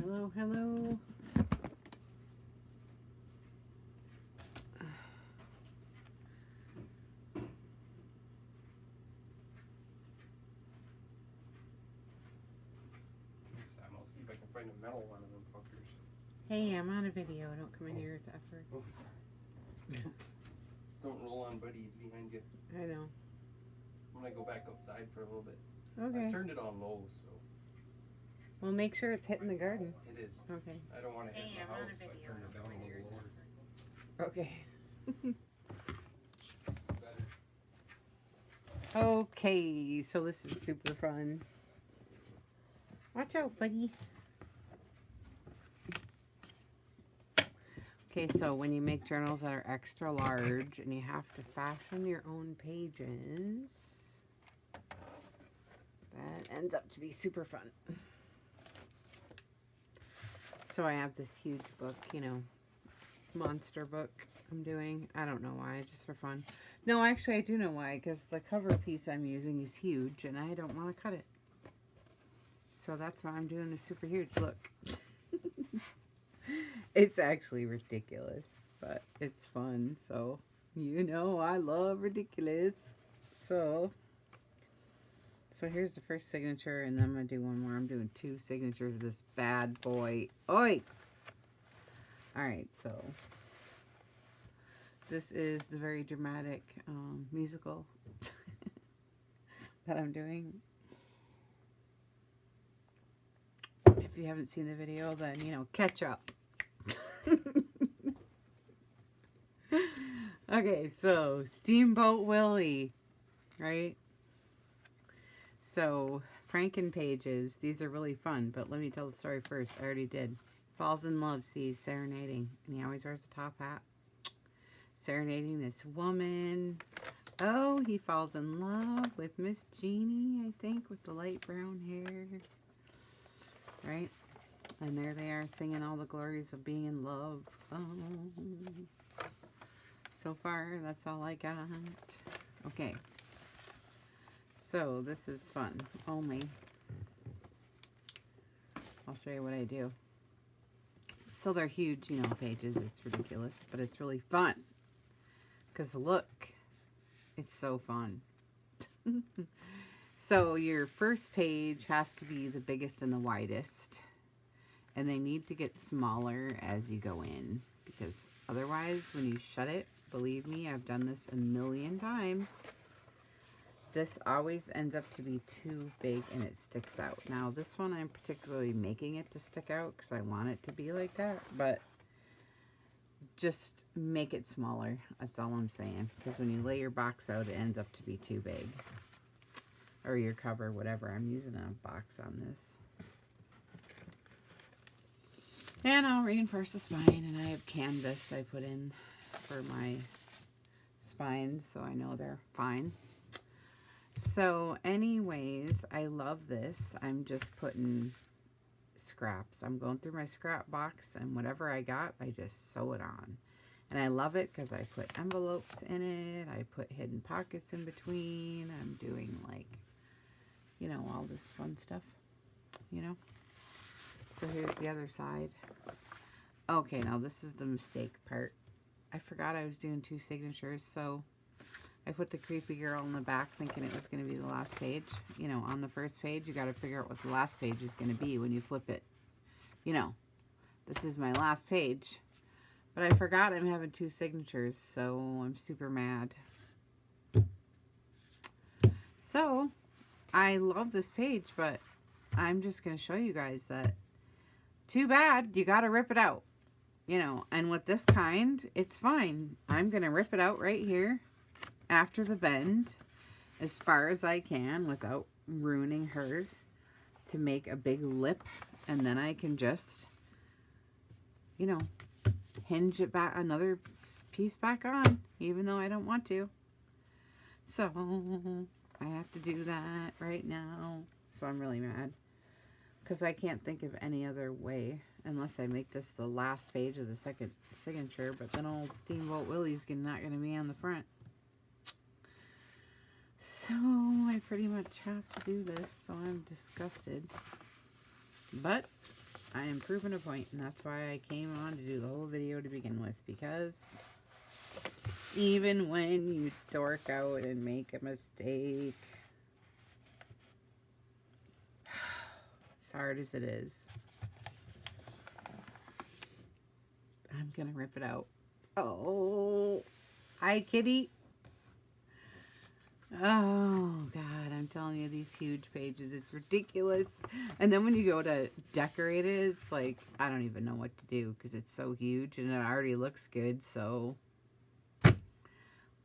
Hello, hello. This time I'll see if I can find a metal one of them fuckers. Hey, I'm on a video. Don't come in here with that effort. Oh, sorry. Just don't roll on buddies behind you. I know. I'm gonna go back outside for a little bit. Okay. I turned it on low, so. Well, make sure it's hitting the garden. It is. Okay. I don't want to hit Hey, the I'm house. on a video. I turned it down Don't come a in here little with lower. Okay. Better. Okay, so this is super fun. Watch out, buddy. Okay, so when you make journals that are extra large and you have to fashion your own pages, that ends up to be super fun. So I have this huge book, you know, monster book I'm doing. I don't know why, just for fun. No, actually I do know why, because the cover piece I'm using is huge and I don't want to cut it. So that's why I'm doing a super huge look. It's actually ridiculous, but it's fun. So, you know, I love ridiculous. So here's the first signature, and then I'm going to do one more. I'm doing 2 signatures of this bad boy. Oi! Alright, so this is the very dramatic musical that I'm doing. If you haven't seen the video, then, you know, catch up. Okay, so Steamboat Willie, right? So Franken pages, these are really fun, but let me tell the story first. I already did. Falls in love, sees serenading, and he always wears a top hat. Serenading this woman. Oh, he falls in love with Miss Jeannie, I think, with the light brown hair. Right? And there they are singing all the glories of being in love. Oh. So far, that's all I got. Okay. So, this is fun. Only, I'll show you what I do. So, they're huge, you know, pages. It's ridiculous, but it's really fun. Because look, it's so fun. So, your first page has to be the biggest and the widest. And they need to get smaller as you go in. Because otherwise, when you shut it, believe me, I've done this a million times. This always ends up to be too big and it sticks out. Now, this one I'm particularly making it to stick out because I want it to be like that. But just make it smaller. That's all I'm saying. Because when you lay your box out, it ends up to be too big. Or your cover, whatever. I'm using a box on this. And I'll reinforce the spine. And I have canvas I put in for my spines, so I know they're fine. So anyways, I love this. I'm just putting scraps. I'm going through my scrap box, and whatever I got, I just sew it on. And I love it because I put envelopes in it. I put hidden pockets in between. I'm doing, like, you know, all this fun stuff, you know. So here's the other side. Okay, now this is the mistake part. I forgot I was doing 2 signatures, so I put the creepy girl in the back thinking it was going to be the last page. You know, on the first page, you got to figure out what the last page is going to be when you flip it. You know, this is my last page. But I forgot I'm having 2 signatures, so I'm super mad. So, I love this page, but I'm just going to show you guys that too bad, you got to rip it out. You know, and with this kind, it's fine. I'm going to rip it out right here after the bend as far as I can without ruining her to make a big lip. And then I can just, you know, hinge it back, another piece back on, even though I don't want to. So, I have to do that right now. So I'm really mad. Because I can't think of any other way unless I make this the last page of the second signature. But then old Steamboat Willie's not going to be on the front. So I pretty much have to do this. So I'm disgusted. But I am proving a point, and that's why I came on to do the whole video to begin with, because even when you dork out and make a mistake, as hard as it is, I'm gonna rip it out. Oh, hi, kitty. Oh, God, I'm telling you, these huge pages, it's ridiculous. And then when you go to decorate it, it's like, I don't even know what to do because it's so huge and it already looks good. So,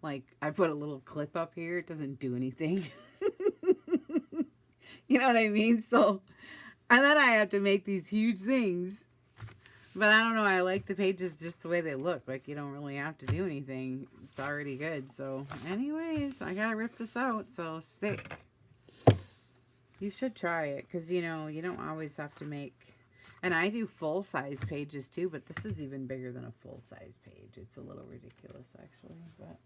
like, I put a little clip up here. It doesn't do anything. You know what I mean? So, and then I have to make these huge things. But I don't know, I like the pages just the way they look. Like, you don't really have to do anything. It's already good. So, anyways, I gotta rip this out. So, sick. You should try it. Because, you know, you don't always have to make... And I do full-size pages, too. But this is even bigger than a full-size page. It's a little ridiculous, actually. But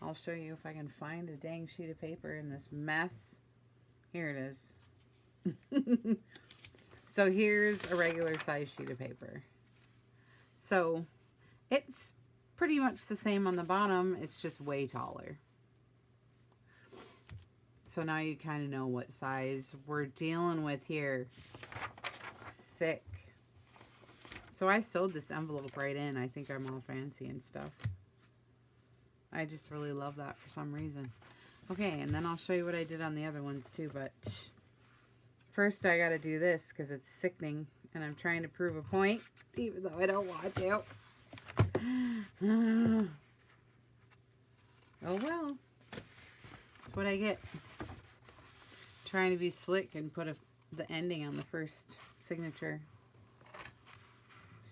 I'll show you if I can find a dang sheet of paper in this mess. Here it is. So here's a regular size sheet of paper. So it's pretty much the same on the bottom. It's just way taller. So now you kind of know what size we're dealing with here. Sick. So I sewed this envelope right in. I think I'm all fancy and stuff. I just really love that for some reason. Okay, and then I'll show you what I did on the other ones too, but... First, I gotta do this because it's sickening, and I'm trying to prove a point, even though I don't want to. Oh well, that's what I get. Trying to be slick and put the ending on the first signature.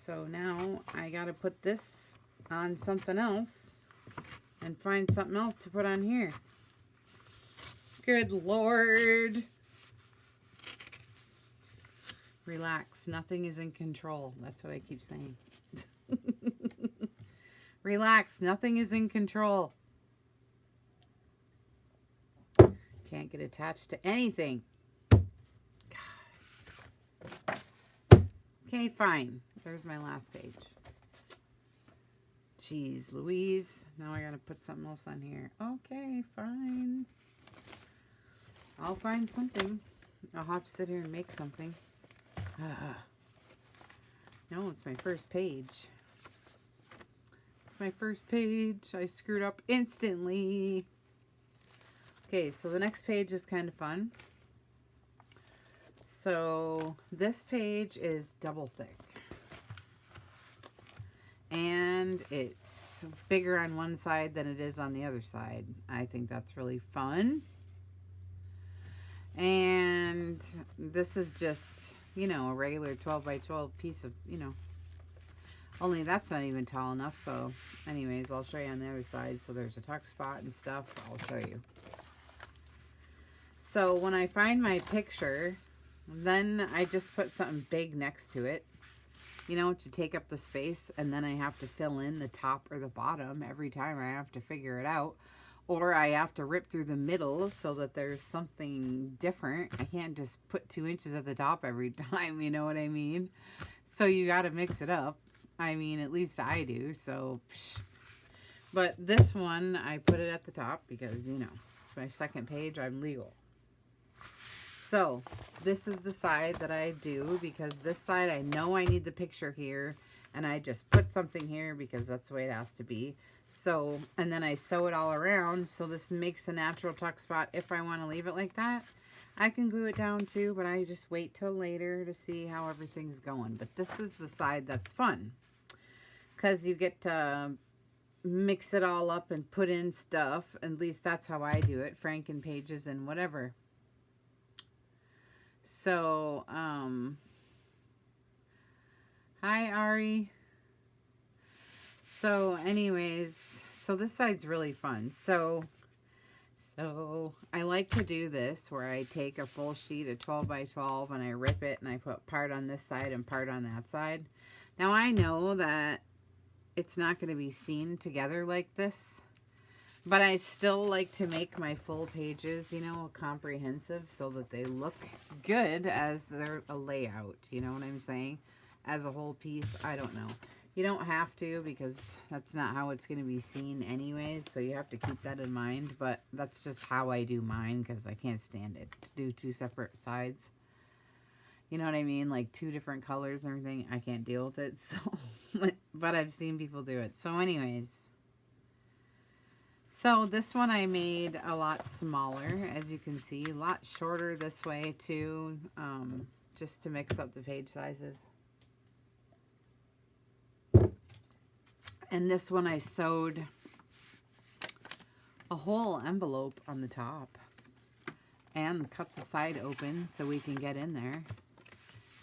So now I gotta put this on something else and find something else to put on here. Good Lord. Relax. Nothing is in control. That's what I keep saying. Relax. Nothing is in control. Can't get attached to anything. God. Okay, fine. There's my last page. Jeez Louise. Now I gotta put something else on here. Okay, fine. I'll find something. I'll have to sit here and make something. No, it's my first page. It's my first page. I screwed up instantly. Okay, so the next page is kind of fun. So this page is double thick. And it's bigger on one side than it is on the other side. I think that's really fun. And this is just... you know, a regular 12 by 12 piece of, you know, only that's not even tall enough. So anyways, I'll show you on the other side. So there's a tuck spot and stuff. I'll show you. So when I find my picture, then I just put something big next to it, you know, to take up the space. And then I have to fill in the top or the bottom every time. I have to figure it out. Or I have to rip through the middle so that there's something different. I can't just put 2 inches at the top every time, you know what I mean? So you got to mix it up. I mean, at least I do, so... But this one, I put it at the top because, you know, it's my second page. I'm legal. So, this is the side that I do because this side, I know I need the picture here. And I just put something here because that's the way it has to be. So, and then I sew it all around, so this makes a natural tuck spot. If I want to leave it like that, I can glue it down too, but I just wait till later to see how everything's going. But this is the side that's fun, because you get to mix it all up and put in stuff. At least that's how I do it, Franken pages and whatever. So, hi, Ari. So, anyways, so this side's really fun. So I like to do this where I take a full sheet of 12 by 12 and I rip it and I put part on this side and part on that side. Now, I know that it's not going to be seen together like this, But I still like to make my full pages, you know, comprehensive so that they look good as they're a layout. You know what I'm saying? As a whole piece, I don't know. You don't have to because that's not how it's going to be seen anyways. So you have to keep that in mind. But that's just how I do mine because I can't stand it to do two separate sides. You know what I mean? Like two different colors and everything. I can't deal with it. So, but I've seen people do it. So anyways. So this one I made a lot smaller, as you can see. A lot shorter this way too. Just to mix up the page sizes. And this one I sewed a whole envelope on the top. And cut the side open so we can get in there.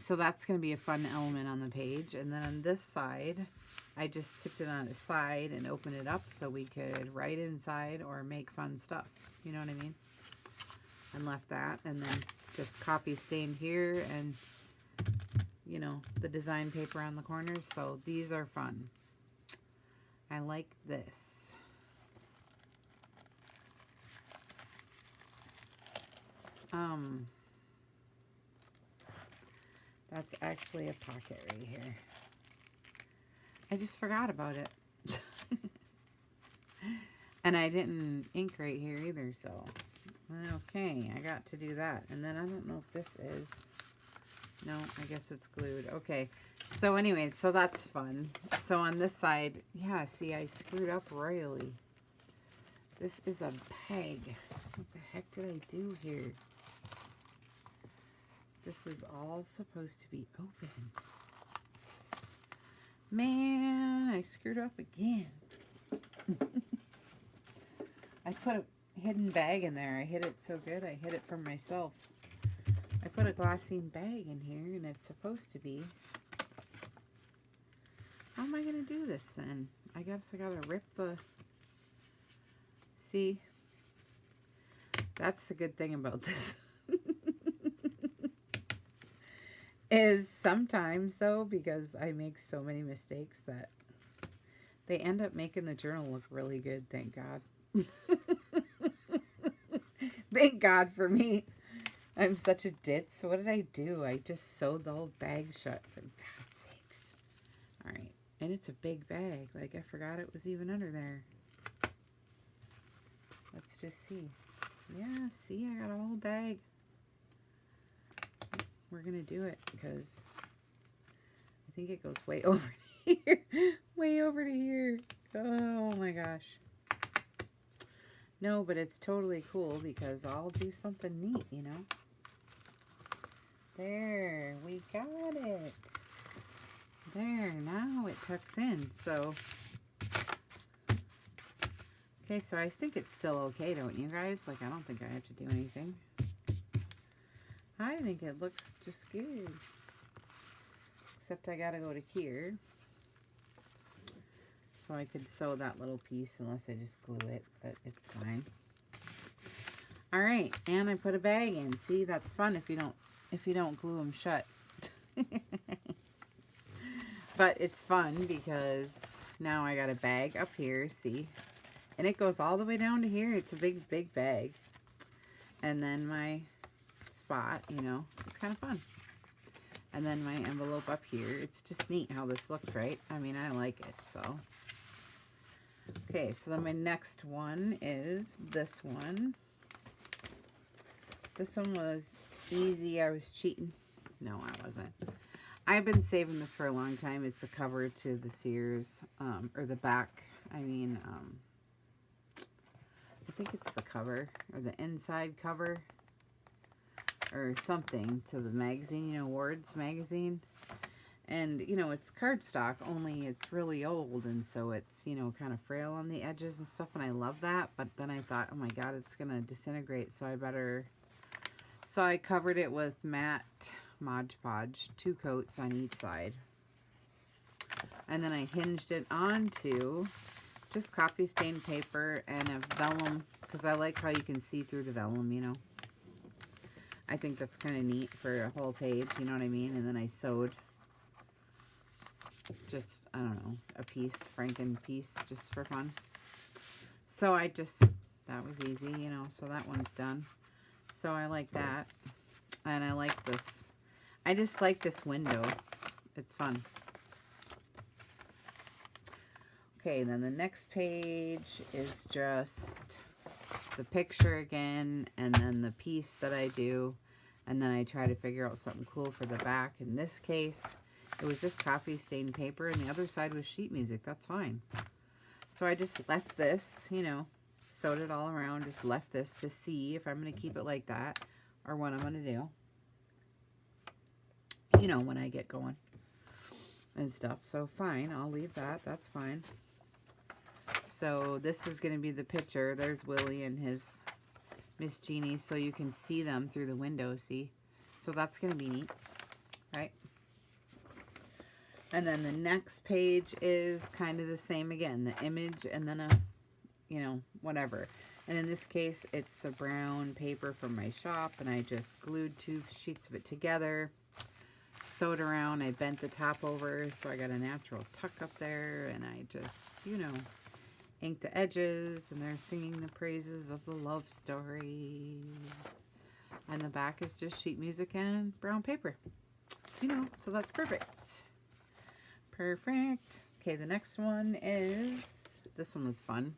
So that's going to be a fun element on the page. And then on this side, I just tipped it on its side and opened it up so we could write inside or make fun stuff. You know what I mean? And left that. And then just copy stained here and, you know, the design paper on the corners. So these are fun. I like this. That's actually a pocket right here. I just forgot about it. And I didn't ink right here either, so. Okay, I got to do that. And then I don't know if this is. No, I guess it's glued. Okay, so anyway, so that's fun. So on this side, yeah, see, I screwed up royally. This is a bag. What the heck did I do here? This is all supposed to be open. Man, I screwed up again. I put a hidden bag in there. I hid it so good. I hid it from myself. I put a glassine bag in here, and it's supposed to be. How am I going to do this then? I guess I got to rip the... See? That's the good thing about this. Is sometimes, though, because I make so many mistakes that they end up making the journal look really good, thank God. Thank God for me. I'm such a ditz. What did I do? I just sewed the whole bag shut, for God's sakes. Alright, and it's a big bag. Like, I forgot it was even under there. Let's just see. Yeah, see, I got a whole bag. We're going to do it because I think it goes way over to here. Way over to here. Oh my gosh. No, but it's totally cool because I'll do something neat, you know. There, we got it. There, now it tucks in. So, okay, so I think it's still okay, don't you guys? Like, I don't think I have to do anything. I think it looks just good. Except I gotta go to here. So I could sew that little piece unless I just glue it, but it's fine. Alright, and I put a bag in. See, that's fun if you don't glue them shut. But it's fun because now I got a bag up here, see? And it goes all the way down to here. It's a big, big bag. And then my spot, you know, it's kind of fun. And then my envelope up here. It's just neat how this looks, right? I mean, I like it, so. Okay, so then my next one is this one. This one was easy. I was cheating. No, I wasn't. I've been saving this for a long time. It's the cover to the Sears, or the back. I mean, I think it's the cover, or the inside cover, or something to the magazine, you know, Words magazine. And, you know, it's cardstock, only it's really old, and so it's, you know, kind of frail on the edges and stuff, and I love that. But then I thought, oh my God, it's going to disintegrate, so I better... So I covered it with matte Mod Podge, 2 coats on each side. And then I hinged it onto just coffee stained paper and a vellum, because I like how you can see through the vellum, you know. I think that's kind of neat for a whole page, you know what I mean? And then I sewed just, I don't know, a piece, Franken piece, just for fun. So that was easy, you know, so that one's done. So I like that. And I like this. I just like this window. It's fun. Okay, then the next page is just the picture again, and then the piece that I do, and then I try to figure out something cool for the back. In this case, it was just coffee stained paper, and the other side was sheet music. That's fine. So I just left this, you know, sewed it all around, just left this to see if I'm going to keep it like that or what I'm going to do, you know, when I get going and stuff. So fine, I'll leave that. That's fine. So this is going to be the picture. There's Willie and his Miss Jeannie, so you can see them through the window, see? So that's going to be neat, right? And then the next page is kind of the same again, the image and then a, you know, whatever. And in this case, it's the brown paper from my shop, and I just glued 2 sheets of it together, sewed around. I bent the top over, so I got a natural tuck up there, and I just, you know, inked the edges, and they're singing the praises of the love story. And the back is just sheet music and brown paper, you know, so that's perfect. Perfect. Okay, the next one is, this one was fun.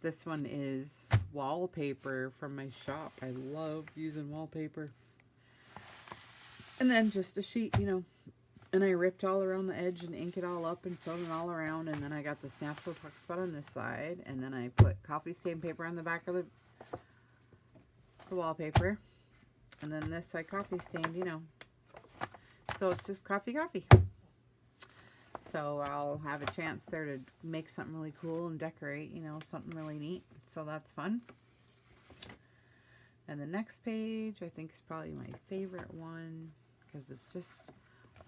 This one is wallpaper from my shop. I love using wallpaper. And then just a sheet, you know, and I ripped all around the edge and inked it all up and sewed it all around. And then I got this natural tuck spot on this side. And then I put coffee stain paper on the back of the wallpaper. And then this I coffee stained, you know. So it's just coffee. So I'll have a chance there to make something really cool and decorate, you know, something really neat. So that's fun. And the next page, I think, is probably my favorite one, because it's just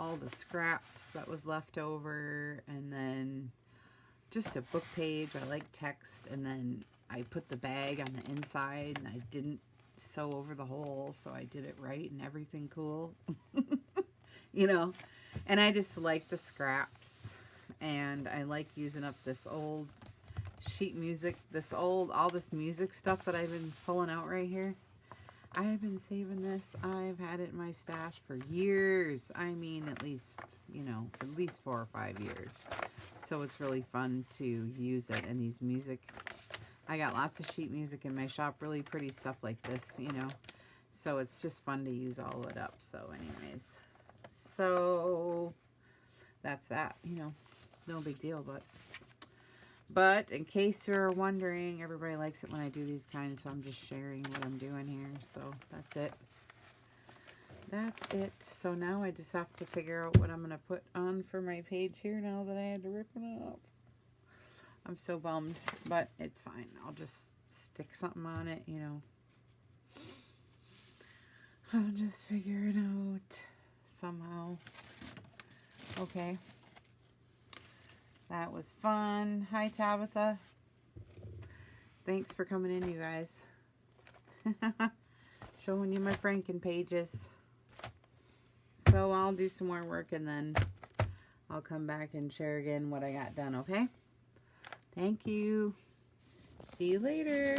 all the scraps that was left over, and then just a book page. I like text, and then I put the bag on the inside, and I didn't sew over the hole, so I did it right and everything cool. You know, and I just like the scraps, and I like using up this old sheet music, all this music stuff that I've been pulling out right here. I've been saving this. I've had it in my stash for years. I mean, at least, you know, at least 4 or 5 years. So it's really fun to use it. And these music, I got lots of sheet music in my shop, really pretty stuff like this, you know. So it's just fun to use all of it up. So anyways, so that's that, you know, no big deal, but in case you're wondering, everybody likes it when I do these kinds, so I'm just sharing what I'm doing here. So that's it. That's it. So now I just have to figure out what I'm going to put on for my page here now that I had to rip it up. I'm so bummed, but it's fine. I'll just stick something on it, you know. I'll just figure it out somehow. Okay. That was fun. Hi, Tabitha. Thanks for coming in, you guys. Showing you my Franken pages. So I'll do some more work, and then I'll come back and share again what I got done, okay? Thank you. See you later.